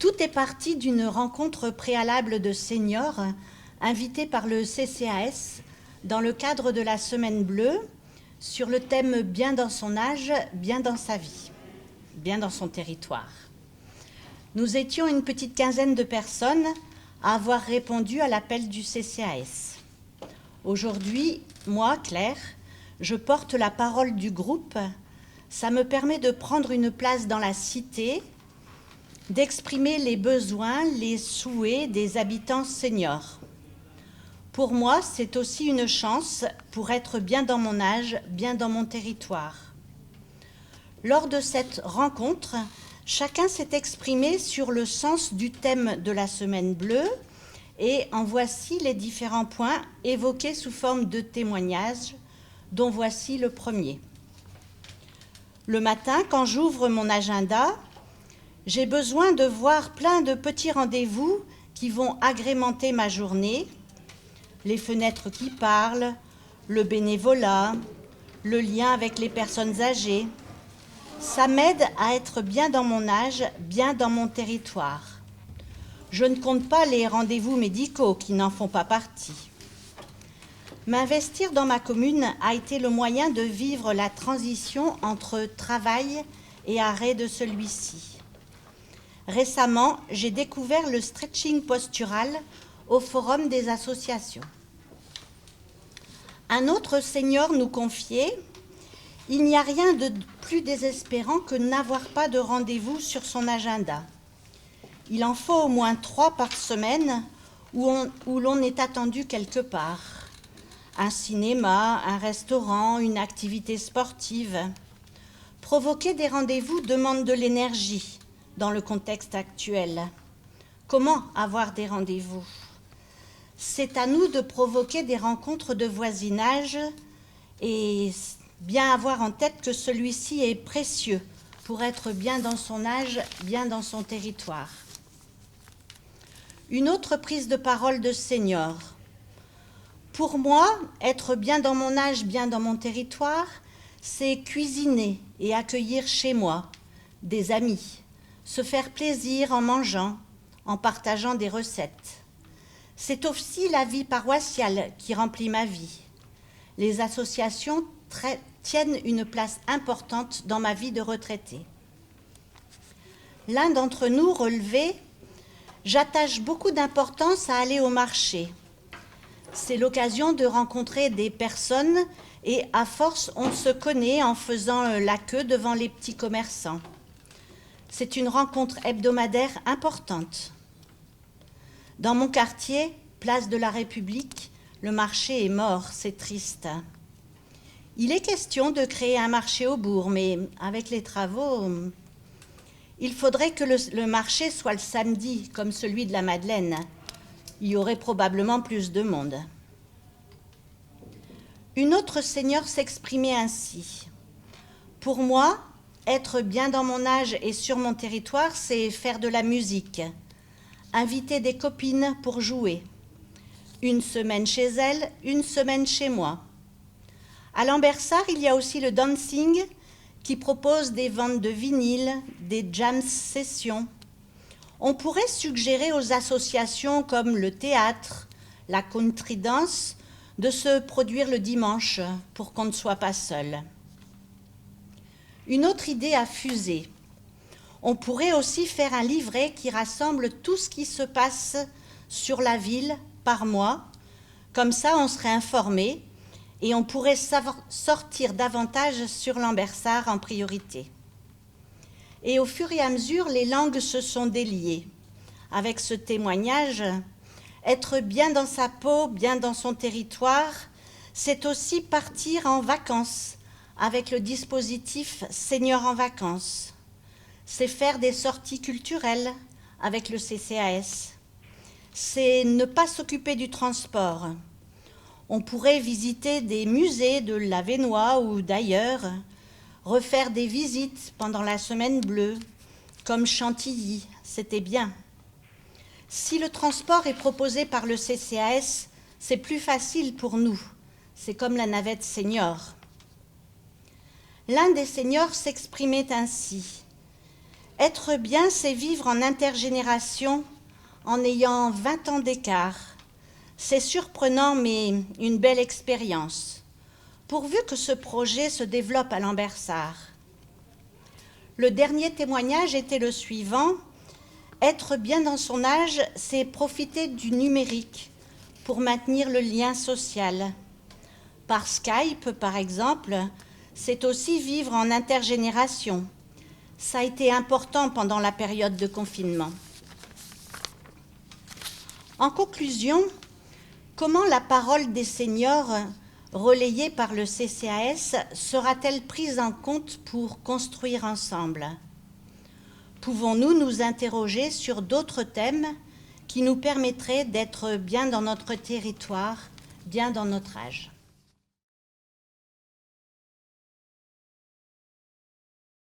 Tout est parti d'une rencontre préalable de seniors invités par le CCAS dans le cadre de la Semaine Bleue sur le thème « Bien dans son âge, bien dans sa vie, bien dans son territoire ». Nous étions une petite quinzaine de personnes à avoir répondu à l'appel du CCAS. Aujourd'hui, moi, Claire, je porte la parole du groupe. Ça me permet de prendre une place dans la cité, d'exprimer les besoins, les souhaits des habitants seniors. Pour moi, c'est aussi une chance pour être bien dans mon âge, bien dans mon territoire. Lors de cette rencontre, chacun s'est exprimé sur le sens du thème de la Semaine Bleue et en voici les différents points évoqués sous forme de témoignages, dont voici le premier. Le matin, quand j'ouvre mon agenda, j'ai besoin de voir plein de petits rendez-vous qui vont agrémenter ma journée, les fenêtres qui parlent, le bénévolat, le lien avec les personnes âgées. Ça m'aide à être bien dans mon âge, bien dans mon territoire. Je ne compte pas les rendez-vous médicaux qui n'en font pas partie. M'investir dans ma commune a été le moyen de vivre la transition entre travail et arrêt de celui-ci. Récemment, j'ai découvert le stretching postural au Forum des associations. Un autre senior nous confiait « Il n'y a rien de plus désespérant que n'avoir pas de rendez-vous sur son agenda. Il en faut au moins 3 par semaine où l'on est attendu quelque part. Un cinéma, un restaurant, une activité sportive. Provoquer des rendez-vous demande de l'énergie dans le contexte actuel. Comment avoir des rendez-vous ? C'est à nous de provoquer des rencontres de voisinage et bien avoir en tête que celui-ci est précieux pour être bien dans son âge, bien dans son territoire. Une autre prise de parole de senior. Pour moi, être bien dans mon âge, bien dans mon territoire, c'est cuisiner et accueillir chez moi des amis, se faire plaisir en mangeant, en partageant des recettes. C'est aussi la vie paroissiale qui remplit ma vie. Les associations tiennent une place importante dans ma vie de retraité. L'un d'entre nous relevait « J'attache beaucoup d'importance à aller au marché. C'est l'occasion de rencontrer des personnes et à force, on se connaît en faisant la queue devant les petits commerçants. C'est une rencontre hebdomadaire importante. Dans mon quartier, place de la République, le marché est mort, c'est triste. Il est question de créer un marché au bourg, mais avec les travaux, il faudrait que le marché soit le samedi, comme celui de la Madeleine. Il y aurait probablement plus de monde. Une autre senior s'exprimait ainsi. Pour moi, être bien dans mon âge et sur mon territoire, c'est faire de la musique. Inviter des copines pour jouer. Une semaine chez elles, une semaine chez moi. À Lambersart, il y a aussi le dancing qui propose des ventes de vinyles, des jam sessions. On pourrait suggérer aux associations comme le théâtre, la country dance, de se produire le dimanche pour qu'on ne soit pas seul. Une autre idée a fusé. On pourrait aussi faire un livret qui rassemble tout ce qui se passe sur la ville par mois. Comme ça, on serait informé et on pourrait sortir davantage sur Lambersart en priorité. Et au fur et à mesure, les langues se sont déliées. Avec ce témoignage, être bien dans sa peau, bien dans son territoire, c'est aussi partir en vacances avec le dispositif Seniors en vacances. C'est faire des sorties culturelles avec le CCAS. C'est ne pas s'occuper du transport. On pourrait visiter des musées de l'Avesnois ou d'ailleurs, refaire des visites pendant la Semaine Bleue, comme Chantilly, c'était bien. Si le transport est proposé par le CCAS, c'est plus facile pour nous. C'est comme la navette senior. L'un des seniors s'exprimait ainsi. Être bien, c'est vivre en intergénération en ayant 20 ans d'écart. C'est surprenant, mais une belle expérience, pourvu que ce projet se développe à Lambersart. Le dernier témoignage était le suivant. Être bien dans son âge, c'est profiter du numérique pour maintenir le lien social. Par Skype, par exemple, c'est aussi vivre en intergénération. Ça a été important pendant la période de confinement. En conclusion, comment la parole des seniors, relayée par le CCAS, sera-t-elle prise en compte pour construire ensemble ? Pouvons-nous nous interroger sur d'autres thèmes qui nous permettraient d'être bien dans notre territoire, bien dans notre âge ?